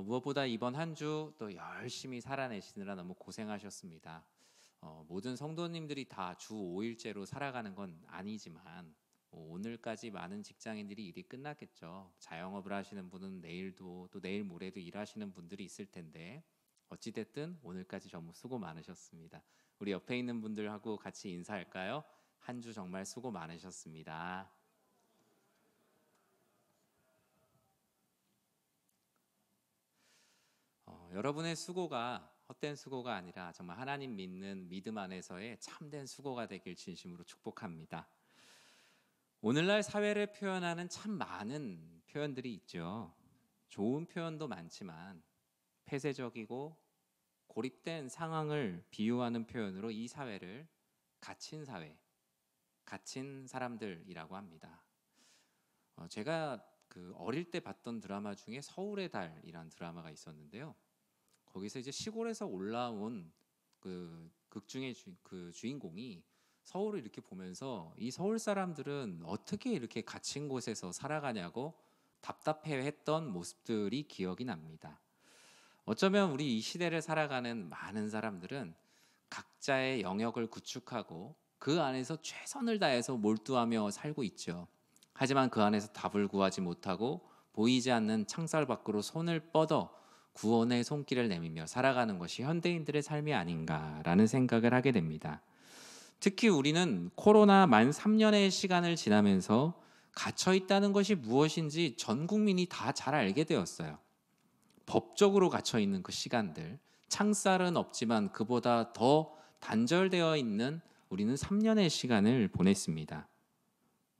무엇보다 이번 한 주 또 열심히 살아내시느라 너무 고생하셨습니다. 모든 성도님들이 다 주 5일제로 살아가는 건 아니지만 오늘까지 많은 직장인들이 일이 끝났겠죠. 자영업을 하시는 분은 내일도 또 내일 모레도 일하시는 분들이 있을 텐데 어찌됐든 오늘까지 전부 수고 많으셨습니다. 우리 옆에 있는 분들하고 같이 인사할까요? 한 주 정말 수고 많으셨습니다. 여러분의 수고가 헛된 수고가 아니라 정말 하나님 믿는 믿음 안에서의 참된 수고가 되길 진심으로 축복합니다. 오늘날 사회를 표현하는 참 많은 표현들이 있죠. 좋은 표현도 많지만 폐쇄적이고 고립된 상황을 비유하는 표현으로 이 사회를 갇힌 사회, 갇힌 사람들이라고 합니다. 제가 어릴 때 봤던 드라마 중에 서울의 달이란 드라마가 있었는데요. 거기서 이제 시골에서 올라온 극 중에 주인공이 서울을 이렇게 보면서 이 서울 사람들은 어떻게 이렇게 갇힌 곳에서 살아가냐고 답답해했던 모습들이 기억이 납니다. 어쩌면 우리 이 시대를 살아가는 많은 사람들은 각자의 영역을 구축하고 그 안에서 최선을 다해서 몰두하며 살고 있죠. 하지만 그 안에서 답을 구하지 못하고 보이지 않는 창살 밖으로 손을 뻗어 구원의 손길을 내밀며 살아가는 것이 현대인들의 삶이 아닌가라는 생각을 하게 됩니다. 특히 우리는 코로나 만 3년의 시간을 지나면서 갇혀 있다는 것이 무엇인지 전 국민이 다 잘 알게 되었어요. 법적으로 갇혀 있는 그 시간들, 창살은 없지만 그보다 더 단절되어 있는 우리는 3년의 시간을 보냈습니다.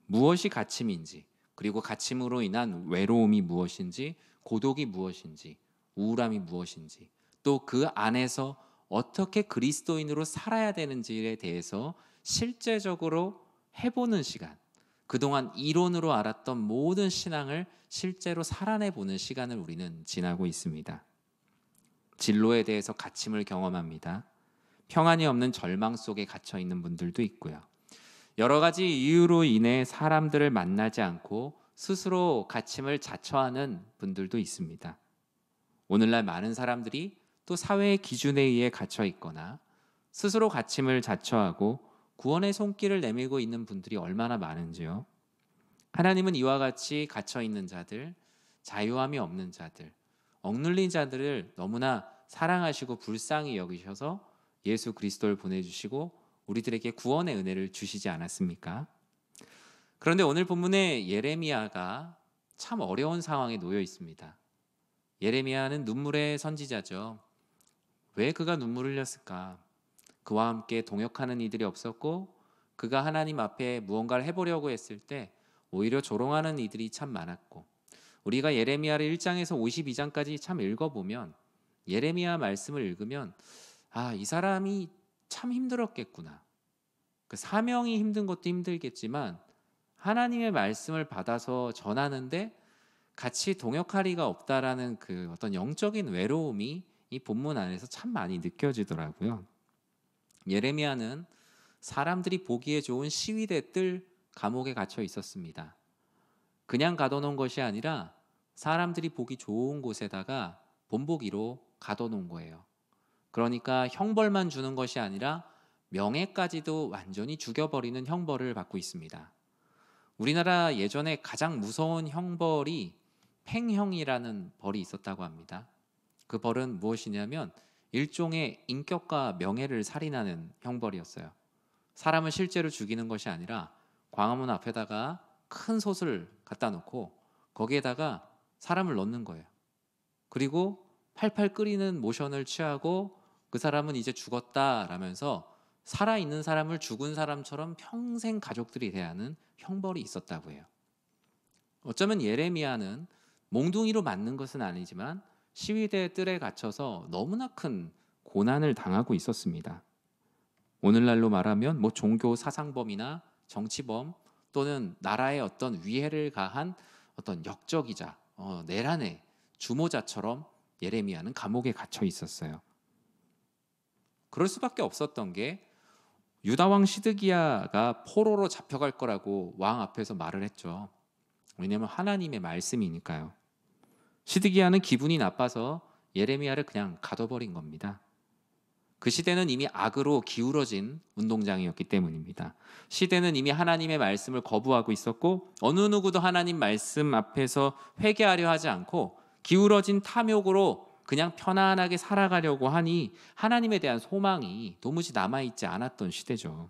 무엇이 갇힘인지, 그리고 갇힘으로 인한 외로움이 무엇인지, 고독이 무엇인지, 우울함이 무엇인지, 또 그 안에서 어떻게 그리스도인으로 살아야 되는지에 대해서 실제적으로 해보는 시간, 그동안 이론으로 알았던 모든 신앙을 실제로 살아내보는 시간을 우리는 지나고 있습니다. 진로에 대해서 갇힘을 경험합니다. 평안이 없는 절망 속에 갇혀 있는 분들도 있고요. 여러 가지 이유로 인해 사람들을 만나지 않고 스스로 갇힘을 자처하는 분들도 있습니다. 오늘날 많은 사람들이 또 사회의 기준에 의해 갇혀 있거나 스스로 갇힘을 자처하고 구원의 손길을 내밀고 있는 분들이 얼마나 많은지요. 하나님은 이와 같이 갇혀 있는 자들, 자유함이 없는 자들, 억눌린 자들을 너무나 사랑하시고 불쌍히 여기셔서 예수 그리스도를 보내주시고 우리들에게 구원의 은혜를 주시지 않았습니까? 그런데 오늘 본문에 예레미야가 참 어려운 상황에 놓여 있습니다. 예레미야는 눈물의 선지자죠. 왜 그가 눈물을 흘렸을까? 그와 함께 동역하는 이들이 없었고 그가 하나님 앞에 무언가를 해보려고 했을 때 오히려 조롱하는 이들이 참 많았고, 우리가 예레미야를 1장에서 52장까지 참 읽어보면 예레미야 말씀을 읽으면 이 사람이 참 힘들었겠구나. 그 사명이 힘든 것도 힘들겠지만 하나님의 말씀을 받아서 전하는데 같이 동역할 이가 없다라는 그 어떤 영적인 외로움이 이 본문 안에서 참 많이 느껴지더라고요. 예레미야는 사람들이 보기에 좋은 시위대 뜰 감옥에 갇혀 있었습니다. 그냥 가둬놓은 것이 아니라 사람들이 보기 좋은 곳에다가 본보기로 가둬놓은 거예요. 그러니까 형벌만 주는 것이 아니라 명예까지도 완전히 죽여버리는 형벌을 받고 있습니다. 우리나라 예전에 가장 무서운 형벌이 팽형이라는 벌이 있었다고 합니다. 그 벌은 무엇이냐면 일종의 인격과 명예를 살인하는 형벌이었어요. 사람을 실제로 죽이는 것이 아니라 광화문 앞에다가 큰 솥을 갖다 놓고 거기에다가 사람을 넣는 거예요. 그리고 팔팔 끓이는 모션을 취하고 그 사람은 이제 죽었다라면서 살아있는 사람을 죽은 사람처럼 평생 가족들이 대하는 형벌이 있었다고 해요. 어쩌면 예레미야는 몽둥이로 맞는 것은 아니지만 시위대 뜰에 갇혀서 너무나 큰 고난을 당하고 있었습니다. 오늘날로 말하면 종교 사상범이나 정치범 또는 나라에 어떤 위해를 가한 어떤 역적이자 내란의 주모자처럼 예레미야는 감옥에 갇혀 있었어요. 그럴 수밖에 없었던 게 유다 왕 시드기야가 포로로 잡혀갈 거라고 왕 앞에서 말을 했죠. 왜냐하면 하나님의 말씀이니까요. 시드기야는 기분이 나빠서 예레미야를 그냥 가둬버린 겁니다. 그 시대는 이미 악으로 기울어진 운동장이었기 때문입니다. 시대는 이미 하나님의 말씀을 거부하고 있었고 어느 누구도 하나님 말씀 앞에서 회개하려 하지 않고 기울어진 탐욕으로 그냥 편안하게 살아가려고 하니 하나님에 대한 소망이 도무지 남아있지 않았던 시대죠.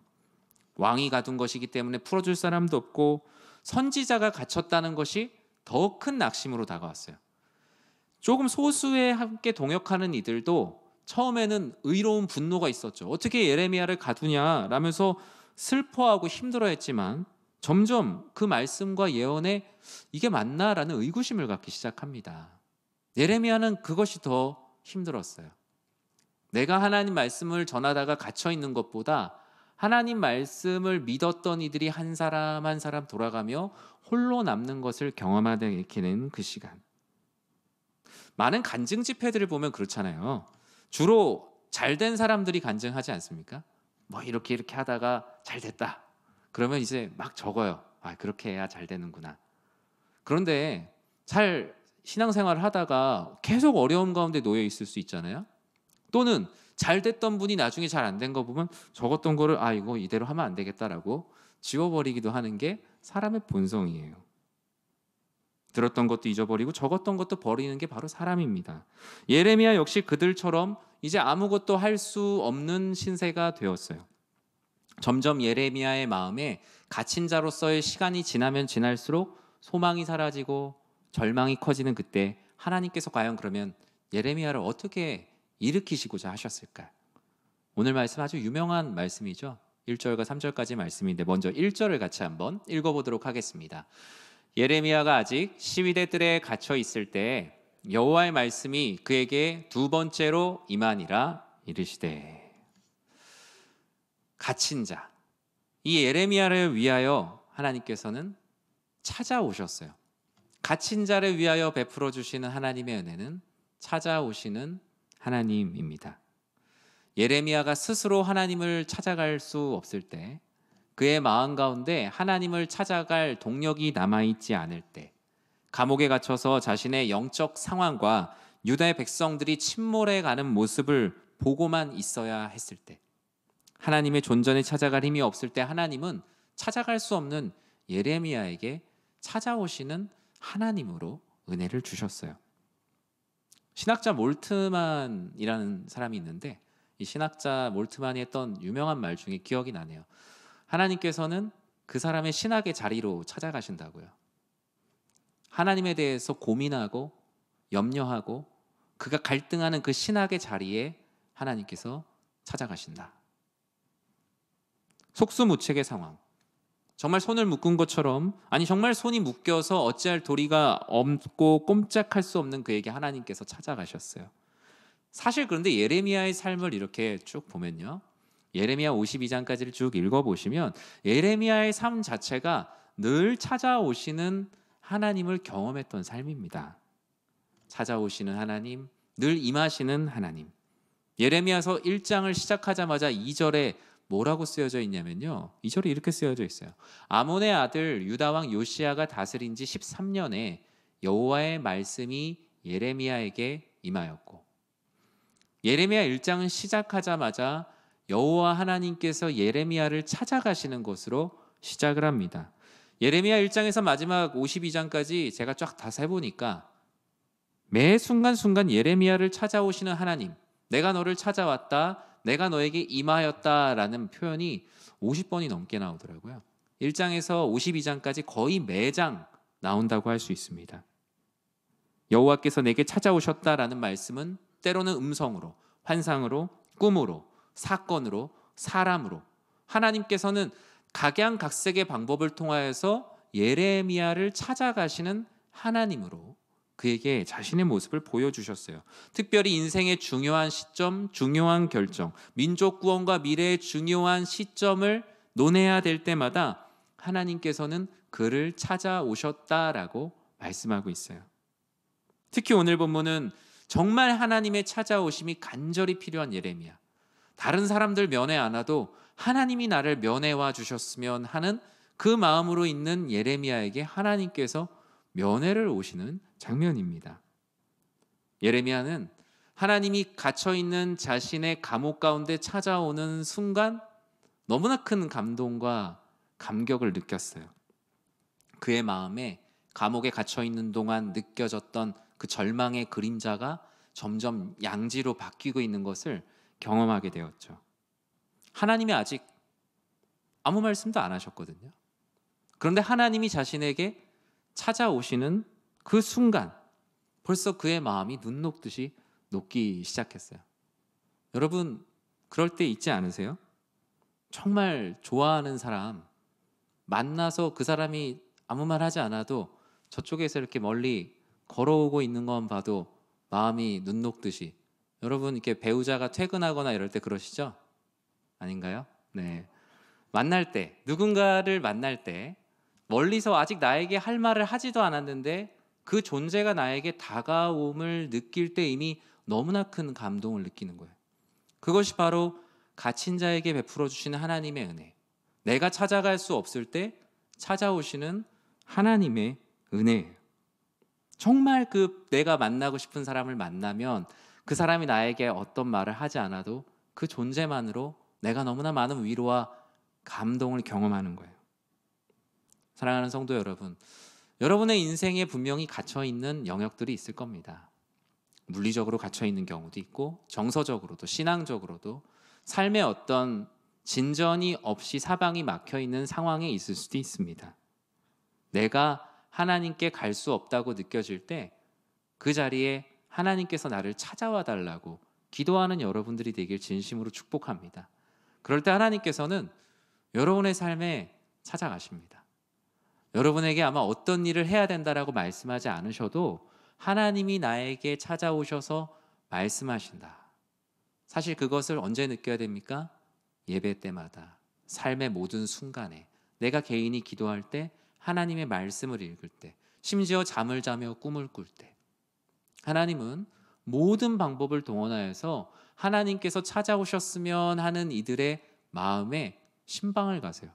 왕이 가둔 것이기 때문에 풀어줄 사람도 없고 선지자가 갇혔다는 것이 더 큰 낙심으로 다가왔어요. 조금 소수에 함께 동역하는 이들도 처음에는 의로운 분노가 있었죠. 어떻게 예레미야를 가두냐라면서 슬퍼하고 힘들어했지만 점점 그 말씀과 예언에 이게 맞나라는 의구심을 갖기 시작합니다. 예레미야는 그것이 더 힘들었어요. 내가 하나님 말씀을 전하다가 갇혀 있는 것보다 하나님 말씀을 믿었던 이들이 한 사람 한 사람 돌아가며 홀로 남는 것을 경험하게 되는 그 시간. 많은 간증 집회들을 보면 그렇잖아요. 주로 잘된 사람들이 간증하지 않습니까? 뭐 이렇게 하다가 잘 됐다. 그러면 이제 막 적어요. 아, 그렇게 해야 잘 되는구나. 그런데 잘 신앙생활을 하다가 계속 어려움 가운데 놓여 있을 수 있잖아요. 또는 잘 됐던 분이 나중에 잘 안 된 거 보면 적었던 거를 아, 이거 이대로 하면 안 되겠다라고 지워버리기도 하는 게 사람의 본성이에요. 들었던 것도 잊어버리고 적었던 것도 버리는 게 바로 사람입니다. 예레미야 역시 그들처럼 이제 아무것도 할 수 없는 신세가 되었어요. 점점 예레미야의 마음에 갇힌 자로서의 시간이 지나면 지날수록 소망이 사라지고 절망이 커지는 그때 하나님께서 과연 그러면 예레미야를 어떻게 일으키시고자 하셨을까요? 오늘 말씀 아주 유명한 말씀이죠. 1절과 3절까지 말씀인데 먼저 1절을 같이 한번 읽어보도록 하겠습니다. 예레미야가 아직 시위대 뜰에 갇혀 있을 때 여호와의 말씀이 그에게 두 번째로 임하니라 이르시되. 갇힌 자, 이 예레미야를 위하여 하나님께서는 찾아오셨어요. 갇힌 자를 위하여 베풀어 주시는 하나님의 은혜는 찾아오시는 하나님입니다. 예레미야가 스스로 하나님을 찾아갈 수 없을 때, 그의 마음 가운데 하나님을 찾아갈 동력이 남아있지 않을 때, 감옥에 갇혀서 자신의 영적 상황과 유다의 백성들이 침몰해가는 모습을 보고만 있어야 했을 때, 하나님의 존전에 찾아갈 힘이 없을 때 하나님은 찾아갈 수 없는 예레미야에게 찾아오시는 하나님으로 은혜를 주셨어요. 신학자 몰트만이라는 사람이 있는데 이 신학자 몰트만이 했던 유명한 말 중에 기억이 나네요. 하나님께서는 그 사람의 신학의 자리로 찾아가신다고요. 하나님에 대해서 고민하고 염려하고 그가 갈등하는 그 신학의 자리에 하나님께서 찾아가신다. 속수무책의 상황, 정말 손을 묶은 것처럼, 아니 정말 손이 묶여서 어찌할 도리가 없고 꼼짝할 수 없는 그에게 하나님께서 찾아가셨어요. 사실 그런데 예레미야의 삶을 이렇게 쭉 보면요, 예레미야 52장까지를 쭉 읽어보시면 예레미야의 삶 자체가 늘 찾아오시는 하나님을 경험했던 삶입니다. 찾아오시는 하나님, 늘 임하시는 하나님. 예레미야서 1장을 시작하자마자 2절에 뭐라고 쓰여져 있냐면요, 2절에 이렇게 쓰여져 있어요. 아몬의 아들 유다왕 요시야가 다스린 지 13년에 여호와의 말씀이 예레미야에게 임하였고, 예레미야 1장은 시작하자마자 여호와 하나님께서 예레미야를 찾아가시는 것으로 시작을 합니다. 예레미야 1장에서 마지막 52장까지 제가 쫙 다 세보니까 매 순간순간 예레미야를 찾아오시는 하나님, 내가 너를 찾아왔다, 내가 너에게 임하였다라는 표현이 50번이 넘게 나오더라고요. 1장에서 52장까지 거의 매장 나온다고 할 수 있습니다. 여호와께서 내게 찾아오셨다라는 말씀은 때로는 음성으로, 환상으로, 꿈으로, 사건으로, 사람으로, 하나님께서는 각양각색의 방법을 통하여서 예레미야를 찾아가시는 하나님으로 그에게 자신의 모습을 보여주셨어요. 특별히 인생의 중요한 시점, 중요한 결정, 민족 구원과 미래의 중요한 시점을 논해야 될 때마다 하나님께서는 그를 찾아오셨다라고 말씀하고 있어요. 특히 오늘 본문은 정말 하나님의 찾아오심이 간절히 필요한 예레미야, 다른 사람들 면회 안 와도 하나님이 나를 면회와 주셨으면 하는 그 마음으로 있는 예레미야에게 하나님께서 면회를 오시는 장면입니다. 예레미야는 하나님이 갇혀있는 자신의 감옥 가운데 찾아오는 순간 너무나 큰 감동과 감격을 느꼈어요. 그의 마음에 감옥에 갇혀있는 동안 느껴졌던 그 절망의 그림자가 점점 양지로 바뀌고 있는 것을 경험하게 되었죠. 하나님이 아직 아무 말씀도 안 하셨거든요. 그런데 하나님이 자신에게 찾아오시는 그 순간 벌써 그의 마음이 눈 녹듯이 녹기 시작했어요. 여러분, 그럴 때 있지 않으세요? 정말 좋아하는 사람 만나서 그 사람이 아무 말 하지 않아도 저쪽에서 이렇게 멀리 걸어오고 있는 것만 봐도 마음이 눈 녹듯이. 여러분, 이렇게 배우자가 퇴근하거나 이럴 때 그러시죠? 아닌가요? 네. 만날 때, 누군가를 만날 때 멀리서 아직 나에게 할 말을 하지도 않았는데 그 존재가 나에게 다가옴을 느낄 때 이미 너무나 큰 감동을 느끼는 거예요. 그것이 바로 갇힌 자에게 베풀어 주시는 하나님의 은혜. 내가 찾아갈 수 없을 때 찾아오시는 하나님의 은혜예요. 정말 그 내가 만나고 싶은 사람을 만나면 그 사람이 나에게 어떤 말을 하지 않아도 그 존재만으로 내가 너무나 많은 위로와 감동을 경험하는 거예요. 사랑하는 성도 여러분, 여러분의 인생에 분명히 갇혀있는 영역들이 있을 겁니다. 물리적으로 갇혀있는 경우도 있고 정서적으로도 신앙적으로도 삶의 어떤 진전이 없이 사방이 막혀있는 상황에 있을 수도 있습니다. 내가 하나님께 갈 수 없다고 느껴질 때 그 자리에 하나님께서 나를 찾아와 달라고 기도하는 여러분들이 되길 진심으로 축복합니다. 그럴 때 하나님께서는 여러분의 삶에 찾아가십니다. 여러분에게 아마 어떤 일을 해야 된다라고 말씀하지 않으셔도 하나님이 나에게 찾아오셔서 말씀하신다. 사실 그것을 언제 느껴야 됩니까? 예배 때마다, 삶의 모든 순간에, 내가 개인이 기도할 때, 하나님의 말씀을 읽을 때, 심지어 잠을 자며 꿈을 꿀 때, 하나님은 모든 방법을 동원하여서 하나님께서 찾아오셨으면 하는 이들의 마음에 신방을 가세요.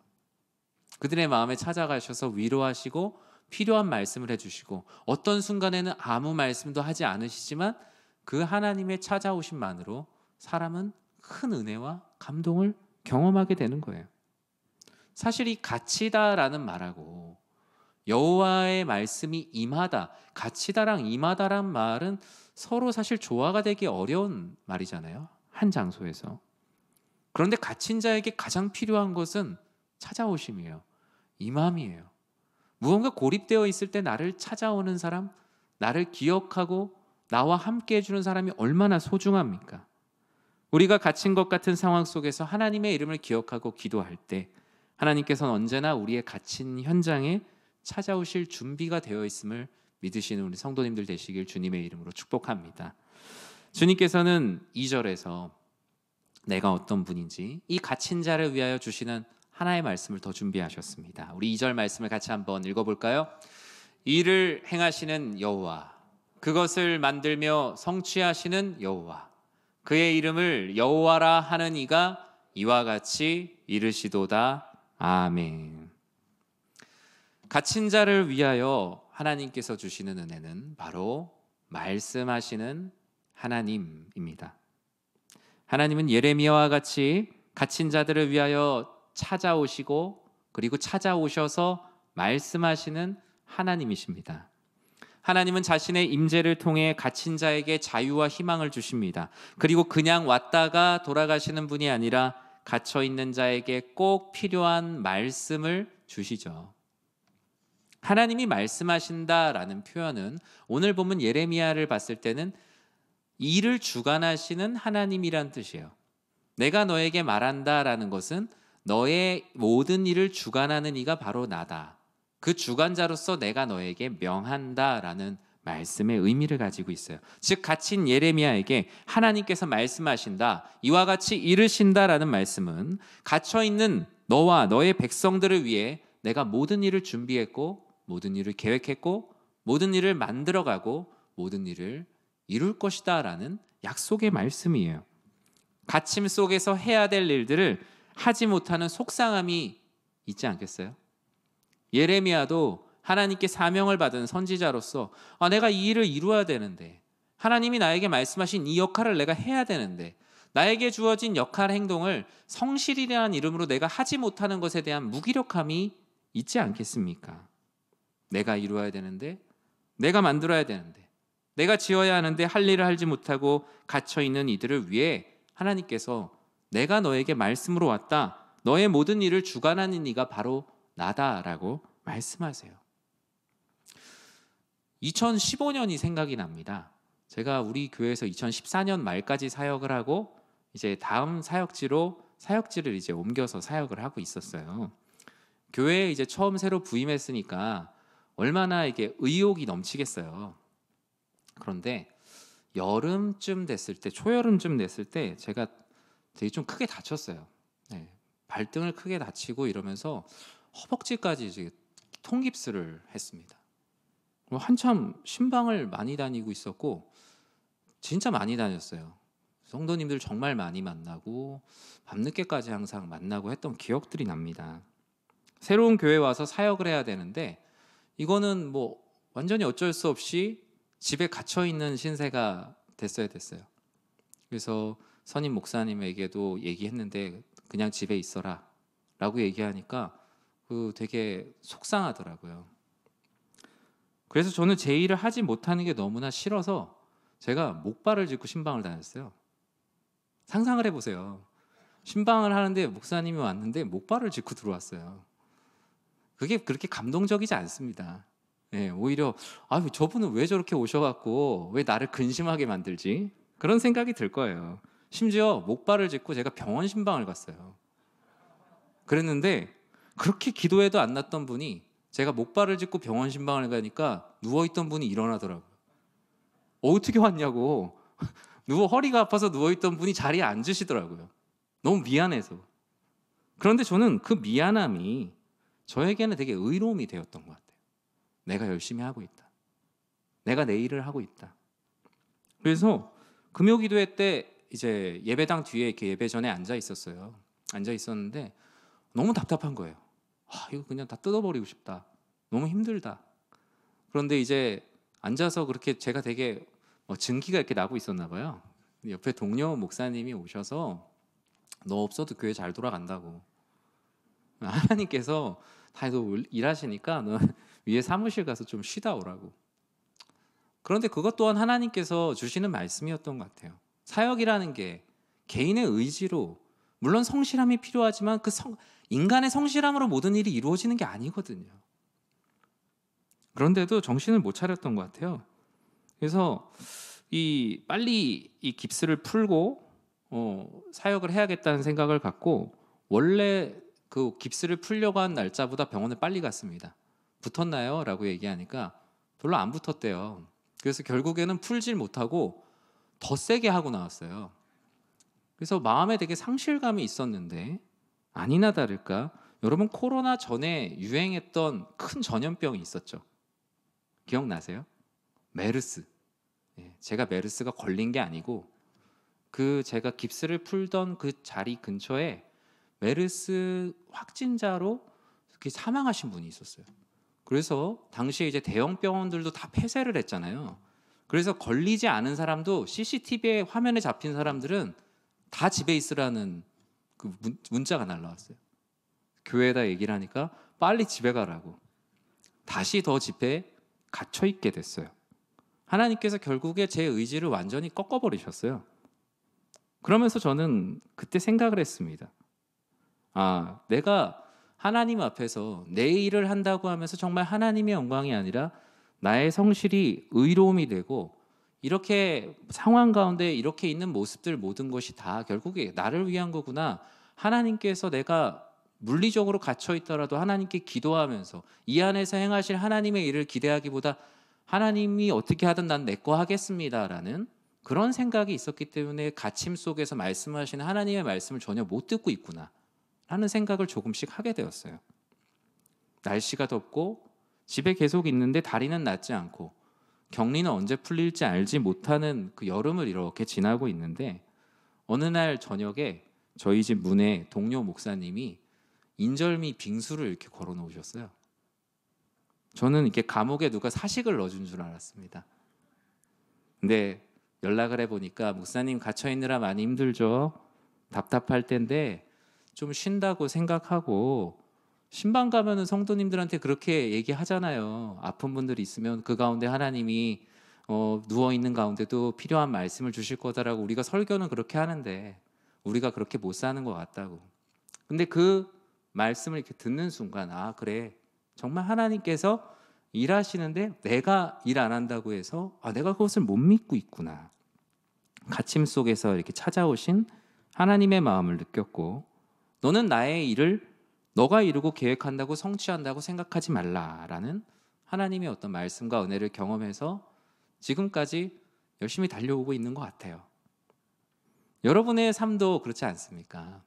그들의 마음에 찾아가셔서 위로하시고 필요한 말씀을 해주시고, 어떤 순간에는 아무 말씀도 하지 않으시지만 그 하나님의 찾아오심만으로 사람은 큰 은혜와 감동을 경험하게 되는 거예요. 사실 이 갇히다라는 말하고 여호와의 말씀이 임하다, 갇히다랑 임하다란 말은 서로 사실 조화가 되기 어려운 말이잖아요. 한 장소에서. 그런데 갇힌 자에게 가장 필요한 것은 찾아오심이에요. 임함이에요. 무언가 고립되어 있을 때 나를 찾아오는 사람, 나를 기억하고 나와 함께 해주는 사람이 얼마나 소중합니까? 우리가 갇힌 것 같은 상황 속에서 하나님의 이름을 기억하고 기도할 때 하나님께서는 언제나 우리의 갇힌 현장에 찾아오실 준비가 되어 있음을 믿으시는 우리 성도님들 되시길 주님의 이름으로 축복합니다. 주님께서는 2절에서 내가 어떤 분인지 이 갇힌 자를 위하여 주시는 하나의 말씀을 더 준비하셨습니다. 우리 2절 말씀을 같이 한번 읽어볼까요? 이를 행하시는 여호와, 그것을 만들며 성취하시는 여호와, 그의 이름을 여호와라 하는 이가 이와 같이 이르시도다. 아멘. 갇힌 자를 위하여 하나님께서 주시는 은혜는 바로 말씀하시는 하나님입니다. 하나님은 예레미야와 같이 갇힌 자들을 위하여 찾아오시고 그리고 찾아오셔서 말씀하시는 하나님이십니다. 하나님은 자신의 임재를 통해 갇힌 자에게 자유와 희망을 주십니다. 그리고 그냥 왔다가 돌아가시는 분이 아니라 갇혀 있는 자에게 꼭 필요한 말씀을 주시죠. 하나님이 말씀하신다라는 표현은 오늘 보면 예레미야를 봤을 때는 일을 주관하시는 하나님이란 뜻이에요. 내가 너에게 말한다라는 것은 너의 모든 일을 주관하는 이가 바로 나다. 그 주관자로서 내가 너에게 명한다라는 말씀의 의미를 가지고 있어요. 즉 갇힌 예레미야에게 하나님께서 말씀하신다, 이와 같이 이르신다라는 말씀은 갇혀있는 너와 너의 백성들을 위해 내가 모든 일을 준비했고 모든 일을 계획했고 모든 일을 만들어가고 모든 일을 이룰 것이다 라는 약속의 말씀이에요. 갇힘 속에서 해야 될 일들을 하지 못하는 속상함이 있지 않겠어요? 예레미야도 하나님께 사명을 받은 선지자로서 내가 이 일을 이루어야 되는데 하나님이 나에게 말씀하신 이 역할을 내가 해야 되는데 나에게 주어진 역할 행동을 성실이라는 이름으로 내가 하지 못하는 것에 대한 무기력함이 있지 않겠습니까? 내가 이루어야 되는데, 내가 만들어야 되는데, 내가 지어야 하는데 할 일을 하지 못하고 갇혀있는 이들을 위해 하나님께서 내가 너에게 말씀으로 왔다. 너의 모든 일을 주관하는 이가 바로 나다라고 말씀하세요. 2015년이 생각이 납니다. 제가 우리 교회에서 2014년 말까지 사역을 하고 이제 다음 사역지를 이제 옮겨서 사역을 하고 있었어요. 교회에 이제 처음 새로 부임했으니까 얼마나 이게 의욕이 넘치겠어요. 그런데 여름쯤 됐을 때, 초여름쯤 됐을 때 제가 되게 좀 크게 다쳤어요. 네, 발등을 크게 다치고 이러면서 허벅지까지 이제 통깁스를 했습니다. 한참 신방을 많이 다니고 있었고 진짜 많이 다녔어요. 성도님들 정말 많이 만나고 밤늦게까지 항상 만나고 했던 기억들이 납니다. 새로운 교회 와서 사역을 해야 되는데 이거는 뭐 완전히 어쩔 수 없이 집에 갇혀있는 신세가 됐어요. 그래서 선임 목사님에게도 얘기했는데 그냥 집에 있어라 라고 얘기하니까 되게 속상하더라고요. 그래서 저는 제 일을 하지 못하는 게 너무나 싫어서 제가 목발을 짚고 신방을 다녔어요. 상상을 해보세요. 신방을 하는데 목사님이 왔는데 목발을 짚고 들어왔어요. 그게 그렇게 감동적이지 않습니다. 네, 오히려 저분은 왜 저렇게 오셔갖고 왜 나를 근심하게 만들지? 그런 생각이 들 거예요. 심지어 목발을 짚고 제가 병원 신방을 갔어요. 그랬는데 그렇게 기도해도 안 났던 분이 제가 목발을 짚고 병원 신방을 가니까 누워있던 분이 일어나더라고요. 어떻게 왔냐고. 허리가 아파서 누워있던 분이 자리에 앉으시더라고요. 너무 미안해서. 그런데 저는 그 미안함이 저에게는 되게 의로움이 되었던 것 같아요. 내가 열심히 하고 있다. 내가 내 일을 하고 있다. 그래서 금요기도회 때 이제 예배당 뒤에 이렇게 예배 전에 앉아 있었어요. 앉아 있었는데 너무 답답한 거예요. 이거 그냥 다 뜯어버리고 싶다. 너무 힘들다. 그런데 이제 앉아서 그렇게 제가 되게 증기가 이렇게 나고 있었나 봐요. 옆에 동료 목사님이 오셔서 너 없어도 교회 잘 돌아간다고. 하나님께서 다 일하시니까 너 위에 사무실 가서 좀 쉬다 오라고. 그런데 그것 또한 하나님께서 주시는 말씀이었던 것 같아요. 사역이라는 게 개인의 의지로 물론 성실함이 필요하지만 인간의 성실함으로 모든 일이 이루어지는 게 아니거든요. 그런데도 정신을 못 차렸던 것 같아요. 그래서 빨리 이 깁스를 풀고 사역을 해야겠다는 생각을 갖고 원래 그 깁스를 풀려고 한 날짜보다 병원에 빨리 갔습니다. 붙었나요? 라고 얘기하니까 별로 안 붙었대요. 그래서 결국에는 풀질 못하고 더 세게 하고 나왔어요. 그래서 마음에 되게 상실감이 있었는데 아니나 다를까 여러분 코로나 전에 유행했던 큰 전염병이 있었죠. 기억나세요? 메르스. 제가 메르스가 걸린 게 아니고 제가 깁스를 풀던 그 자리 근처에 메르스 확진자로 이렇게 사망하신 분이 있었어요. 그래서 당시에 이제 대형 병원들도 다 폐쇄를 했잖아요. 그래서 걸리지 않은 사람도 CCTV에 화면에 잡힌 사람들은 다 집에 있으라는 그 문자가 날라왔어요. 교회에다 얘기를 하니까 빨리 집에 가라고. 다시 더 집에 갇혀 있게 됐어요. 하나님께서 결국에 제 의지를 완전히 꺾어버리셨어요. 그러면서 저는 그때 생각을 했습니다. 내가 하나님 앞에서 내 일을 한다고 하면서 정말 하나님의 영광이 아니라 나의 성실이 의로움이 되고 이렇게 상황 가운데 이렇게 있는 모습들 모든 것이 다 결국에 나를 위한 거구나. 하나님께서 내가 물리적으로 갇혀 있더라도 하나님께 기도하면서 이 안에서 행하실 하나님의 일을 기대하기보다 하나님이 어떻게 하든 난 내 거 하겠습니다라는 그런 생각이 있었기 때문에 갇힘 속에서 말씀하시는 하나님의 말씀을 전혀 못 듣고 있구나 라는 생각을 조금씩 하게 되었어요. 날씨가 덥고 집에 계속 있는데 다리는 낫지 않고 격리는 언제 풀릴지 알지 못하는 그 여름을 이렇게 지나고 있는데 어느 날 저녁에 저희 집 문에 동료 목사님이 인절미 빙수를 이렇게 걸어 놓으셨어요. 저는 이렇게 감옥에 누가 사식을 넣어준 줄 알았습니다. 근데 연락을 해보니까 목사님 갇혀 있느라 많이 힘들죠. 답답할 텐데 좀 쉰다고 생각하고, 신방 가면은 성도님들한테 그렇게 얘기하잖아요. 아픈 분들이 있으면 그 가운데 하나님이 누워 있는 가운데도 필요한 말씀을 주실 거다라고 우리가 설교는 그렇게 하는데 우리가 그렇게 못 사는 것 같다고. 근데 그 말씀을 이렇게 듣는 순간, 아 그래, 정말 하나님께서 일하시는데 내가 일 안 한다고 해서 내가 그것을 못 믿고 있구나. 갇힘 속에서 이렇게 찾아오신 하나님의 마음을 느꼈고, 너는 나의 일을 너가 이루고 계획한다고 성취한다고 생각하지 말라라는 하나님의 어떤 말씀과 은혜를 경험해서 지금까지 열심히 달려오고 있는 것 같아요. 여러분의 삶도 그렇지 않습니까?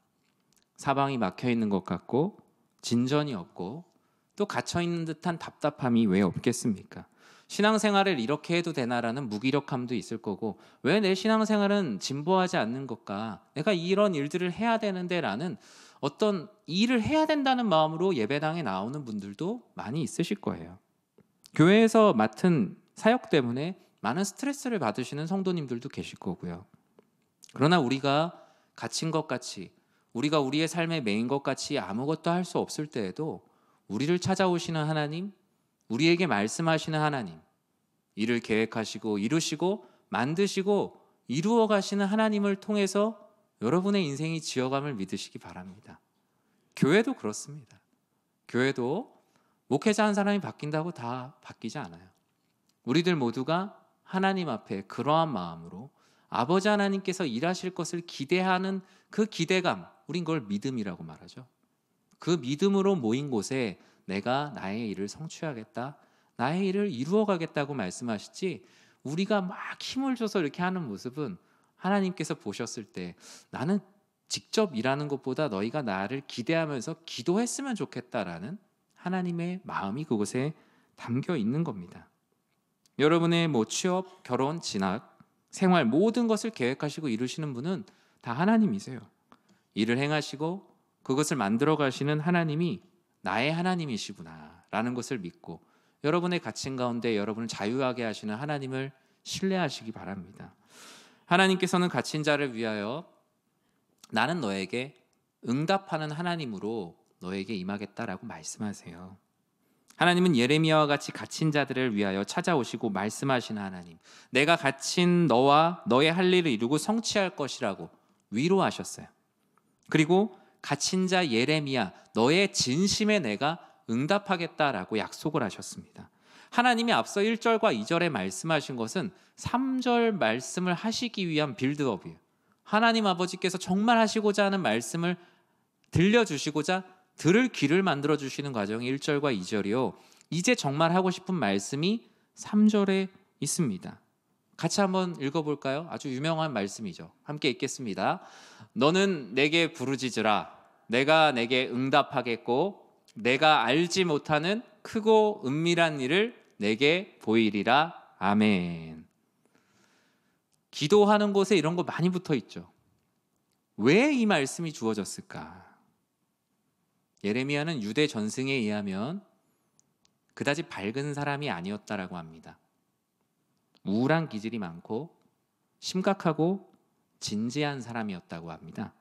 사방이 막혀 있는 것 같고 진전이 없고 또 갇혀 있는 듯한 답답함이 왜 없겠습니까? 신앙생활을 이렇게 해도 되나라는 무기력함도 있을 거고, 왜 내 신앙생활은 진보하지 않는 것까? 내가 이런 일들을 해야 되는데 라는 어떤 일을 해야 된다는 마음으로 예배당에 나오는 분들도 많이 있으실 거예요. 교회에서 맡은 사역 때문에 많은 스트레스를 받으시는 성도님들도 계실 거고요. 그러나 우리가 갇힌 것 같이, 우리가 우리의 삶의 메인 것 같이 아무것도 할 수 없을 때에도 우리를 찾아오시는 하나님, 우리에게 말씀하시는 하나님, 일을 계획하시고 이루시고 만드시고 이루어 가시는 하나님을 통해서 여러분의 인생이 지어감을 믿으시기 바랍니다. 교회도 그렇습니다. 교회도 목회자 한 사람이 바뀐다고 다 바뀌지 않아요. 우리들 모두가 하나님 앞에 그러한 마음으로 아버지 하나님께서 일하실 것을 기대하는 그 기대감, 우린 그걸 믿음이라고 말하죠. 그 믿음으로 모인 곳에 내가 나의 일을 성취하겠다, 나의 일을 이루어 가겠다고 말씀하시지, 우리가 막 힘을 줘서 이렇게 하는 모습은 하나님께서 보셨을 때 나는 직접 일하는 것보다 너희가 나를 기대하면서 기도했으면 좋겠다라는 하나님의 마음이 그곳에 담겨 있는 겁니다. 여러분의 취업, 결혼, 진학, 생활 모든 것을 계획하시고 이루시는 분은 다 하나님이세요. 일을 행하시고 그것을 만들어 가시는 하나님이 나의 하나님이시구나 라는 것을 믿고, 여러분의 갇힌 가운데 여러분을 자유하게 하시는 하나님을 신뢰하시기 바랍니다. 하나님께서는 갇힌 자를 위하여 나는 너에게 응답하는 하나님으로 너에게 임하겠다라고 말씀하세요. 하나님은 예레미야와 같이 갇힌 자들을 위하여 찾아오시고 말씀하시는 하나님, 내가 갇힌 너와 너의 할 일을 이루고 성취할 것이라고 위로하셨어요. 그리고 갇힌 자 예레미야, 너의 진심에 내가 응답하겠다라고 약속을 하셨습니다. 하나님이 앞서 1절과 2절에 말씀하신 것은 3절 말씀을 하시기 위한 빌드업이에요. 하나님 아버지께서 정말 하시고자 하는 말씀을 들려주시고자 들을 귀를 만들어주시는 과정이 1절과 2절이요. 이제 정말 하고 싶은 말씀이 3절에 있습니다. 같이 한번 읽어볼까요? 아주 유명한 말씀이죠. 함께 읽겠습니다. 너는 내게 부르짖으라. 내가 내게 응답하겠고 내가 알지 못하는 크고 은밀한 일을 내게 보이리라. 아멘. 기도하는 곳에 이런 거 많이 붙어 있죠. 왜 이 말씀이 주어졌을까? 예레미야는 유대 전승에 의하면 그다지 밝은 사람이 아니었다라고 합니다. 우울한 기질이 많고 심각하고 진지한 사람이었다고 합니다.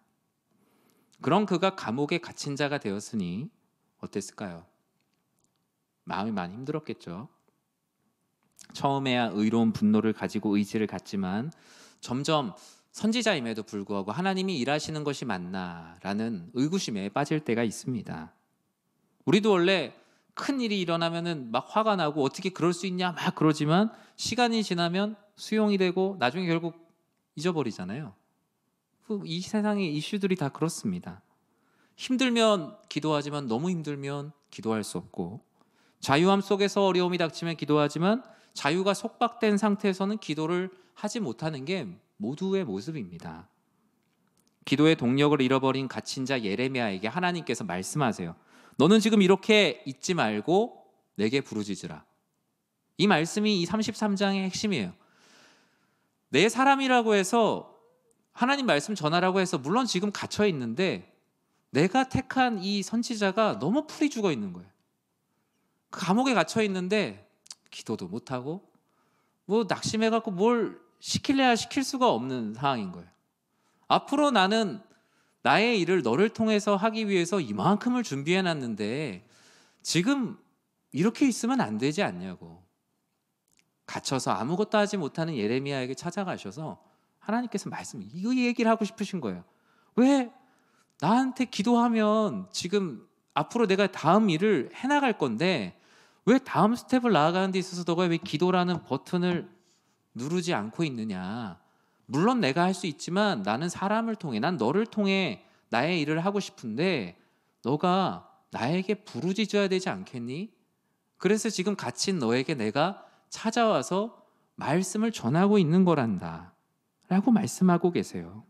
그런 그가 감옥에 갇힌 자가 되었으니 어땠을까요? 마음이 많이 힘들었겠죠. 처음에야 의로운 분노를 가지고 의지를 갖지만 점점 선지자임에도 불구하고 하나님이 일하시는 것이 맞나라는 의구심에 빠질 때가 있습니다. 우리도 원래 큰 일이 일어나면은 막 화가 나고 어떻게 그럴 수 있냐 막 그러지만 시간이 지나면 수용이 되고 나중에 결국 잊어버리잖아요. 이 세상의 이슈들이 다 그렇습니다. 힘들면 기도하지만 너무 힘들면 기도할 수 없고, 자유함 속에서 어려움이 닥치면 기도하지만 자유가 속박된 상태에서는 기도를 하지 못하는 게 모두의 모습입니다. 기도의 동력을 잃어버린 갇힌 자 예레미야에게 하나님께서 말씀하세요. 너는 지금 이렇게 있지 말고 내게 부르짖으라. 이 말씀이 이 33장의 핵심이에요. 내 사람이라고 해서 하나님 말씀 전하라고 해서 물론 지금 갇혀 있는데 내가 택한 이 선지자가 너무 풀이 죽어 있는 거예요. 감옥에 갇혀 있는데 기도도 못하고 낙심해갖고 뭘 시킬래야 시킬 수가 없는 상황인 거예요. 앞으로 나는 나의 일을 너를 통해서 하기 위해서 이만큼을 준비해 놨는데 지금 이렇게 있으면 안 되지 않냐고. 갇혀서 아무것도 하지 못하는 예레미야에게 찾아가셔서 하나님께서 이 얘기를 하고 싶으신 거예요. 왜 나한테 기도하면 지금 앞으로 내가 다음 일을 해나갈 건데 왜 다음 스텝을 나아가는 데 있어서 너가 왜 기도라는 버튼을 누르지 않고 있느냐. 물론 내가 할 수 있지만 나는 사람을 통해, 난 너를 통해 나의 일을 하고 싶은데 너가 나에게 부르짖어야 되지 않겠니? 그래서 지금 갇힌 너에게 내가 찾아와서 말씀을 전하고 있는 거란다 라고 말씀하고 계세요.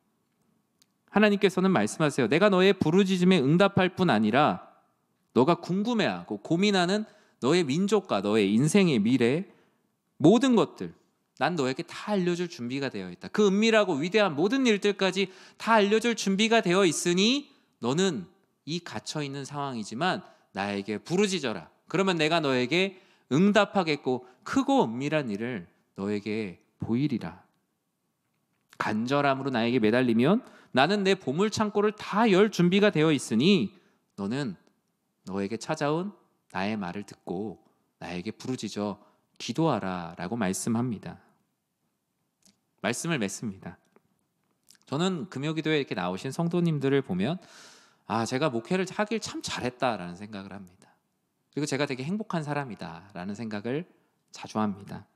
하나님께서는 말씀하세요. 내가 너의 부르짖음에 응답할 뿐 아니라 너가 궁금해하고 고민하는 너의 민족과 너의 인생의 미래 모든 것들 난 너에게 다 알려줄 준비가 되어 있다. 그 은밀하고 위대한 모든 일들까지 다 알려줄 준비가 되어 있으니 너는 이 갇혀있는 상황이지만 나에게 부르짖어라. 그러면 내가 너에게 응답하겠고 크고 은밀한 일을 너에게 보이리라. 간절함으로 나에게 매달리면 나는 내 보물 창고를 다 열 준비가 되어 있으니 너는 너에게 찾아온 나의 말을 듣고 나에게 부르짖어 기도하라 라고 말씀합니다. 말씀을 맺습니다. 저는 금요기도에 이렇게 나오신 성도님들을 보면 제가 목회를 하길 참 잘했다라는 생각을 합니다. 그리고 제가 되게 행복한 사람이다라는 생각을 자주 합니다.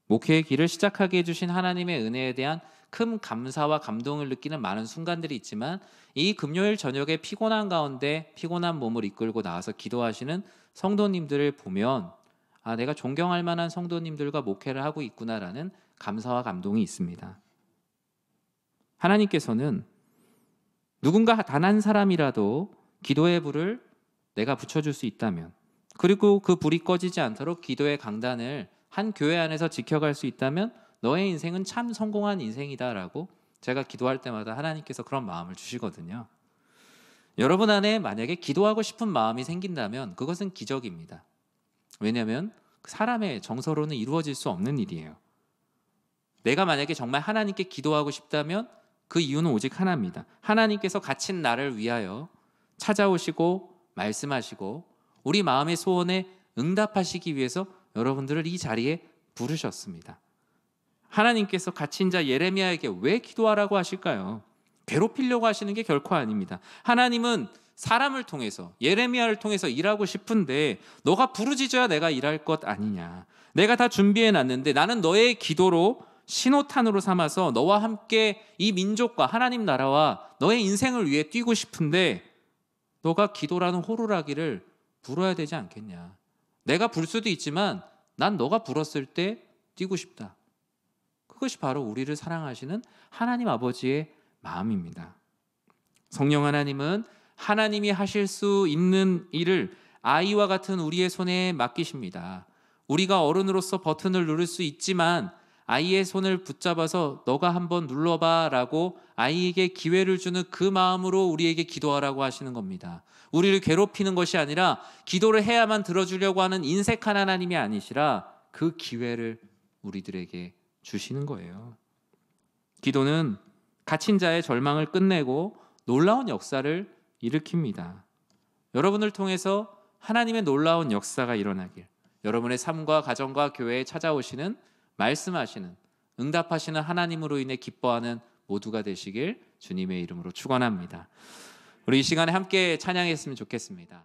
목회의 길을 시작하게 해주신 하나님의 은혜에 대한 큰 감사와 감동을 느끼는 많은 순간들이 있지만 이 금요일 저녁에 피곤한 가운데 피곤한 몸을 이끌고 나와서 기도하시는 성도님들을 보면 내가 존경할 만한 성도님들과 목회를 하고 있구나라는 감사와 감동이 있습니다. 하나님께서는 누군가 단 한 사람이라도 기도의 불을 내가 붙여줄 수 있다면 그리고 그 불이 꺼지지 않도록 기도의 강단을 한 교회 안에서 지켜갈 수 있다면 너의 인생은 참 성공한 인생이다라고 제가 기도할 때마다 하나님께서 그런 마음을 주시거든요. 여러분 안에 만약에 기도하고 싶은 마음이 생긴다면 그것은 기적입니다. 왜냐하면 사람의 정서로는 이루어질 수 없는 일이에요. 내가 만약에 정말 하나님께 기도하고 싶다면 그 이유는 오직 하나입니다. 하나님께서 갇힌 나를 위하여 찾아오시고 말씀하시고 우리 마음의 소원에 응답하시기 위해서 여러분들을 이 자리에 부르셨습니다. 하나님께서 갇힌 자 예레미야에게 왜 기도하라고 하실까요? 괴롭히려고 하시는 게 결코 아닙니다. 하나님은 사람을 통해서 예레미야를 통해서 일하고 싶은데 너가 부르짖어야 내가 일할 것 아니냐. 내가 다 준비해놨는데 나는 너의 기도로 신호탄으로 삼아서 너와 함께 이 민족과 하나님 나라와 너의 인생을 위해 뛰고 싶은데 너가 기도라는 호루라기를 불어야 되지 않겠냐. 내가 불 수도 있지만 난 너가 불었을 때 뛰고 싶다. 그것이 바로 우리를 사랑하시는 하나님 아버지의 마음입니다. 성령 하나님은 하나님이 하실 수 있는 일을 아이와 같은 우리의 손에 맡기십니다. 우리가 어른으로서 버튼을 누를 수 있지만 아이의 손을 붙잡아서 너가 한번 눌러봐 라고 아이에게 기회를 주는 그 마음으로 우리에게 기도하라고 하시는 겁니다. 우리를 괴롭히는 것이 아니라 기도를 해야만 들어주려고 하는 인색한 하나님이 아니시라 그 기회를 우리들에게 주시는 거예요. 기도는 갇힌 자의 절망을 끝내고 놀라운 역사를 일으킵니다. 여러분을 통해서 하나님의 놀라운 역사가 일어나길, 여러분의 삶과 가정과 교회에 찾아오시는 말씀하시는 응답하시는 하나님으로 인해 기뻐하는 모두가 되시길 주님의 이름으로 축원합니다. 우리 이 시간에 함께 찬양했으면 좋겠습니다.